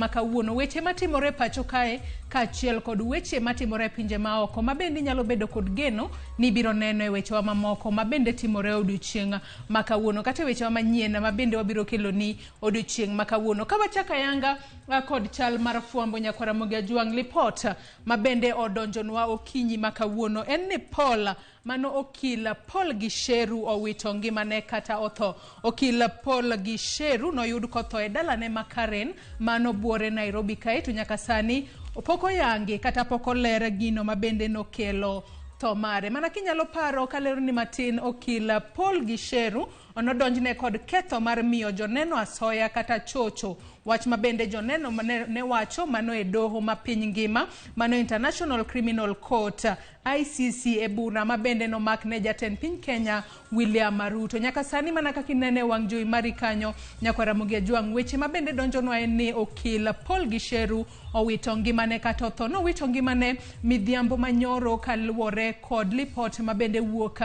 makawuono weche matimore pacho kae kaachiel kod weche matimore pinje maoko mabende nyalo bedo kod geno ni biro neno e wechewa mamoko mabende timore odiochieng' makawuono kata wechewa manyien mabende wabiro kelo ni odiochieng' makawuono. Ka wachaka yanga kod chal mar fwambo nyakwara Ramogi Ajwang' lipot mabende odonjonwa okinyi makawuono en ni mano okil Gicheru owito ngimane kata Otho. Okil Gicheru noyud kotho e dalane ma Karen mano buore Nairobi kae to nyaka sani pok oyangi kata pok oler gino mabende nokelo tho mare. Mana kinyalo paro kalero ni matin okil Gicheru onodonjne kod ketho mar miyo joneno asoya kata chocho, wach mabende joneno ne wacho mano e doho ma piny ngima mano International Criminal Court ICC e bura mabende nomakne jatend piny Kenya William Ruto. Nyaka sani mana kaka inene wang' jowi mari kanyo nyakwara Ramogi Ajwang' weche mabende donjonwa en ni okil Gicheru owito ngimane kata Otho nowito ngimane midhiambo manyoro kaluwore kod lipot mabende wuok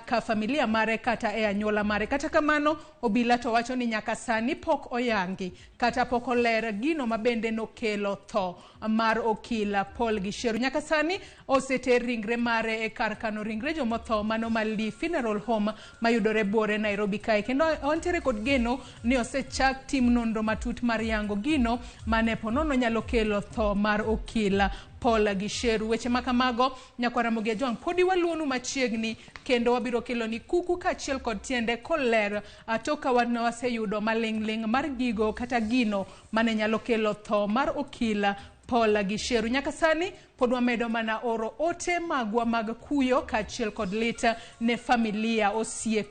ka familia mare kata e anyuola mare. Kata kamano obila to wacho ni nyaka sani pok oyangi kata pok oler gino mabende nokelo tho mar okil Gicheru. Nyaka sani oseter ringre mare e kar kano ringre jomotho mano Mali Funeral Home mayudore buore Nairobi kae, kendo ontere kod geno ni osechak tim nonro matut mar yango gino mane ponono nyalo kelo tho mar okil Gicheru. Weche makamago nyakwara Ramogi Ajwang' podi waluonu machiegni kendo wabiro kelo ni kuku kaachiel kod tiende koler atoka waseyudo maling'ling mar gigo kata gino mane nyalo kelo tho mar okil Gicheru. Nyaka sani pod wamedo mana oro ote magwa mag kuyo kaachiel kod lit ne familia osiep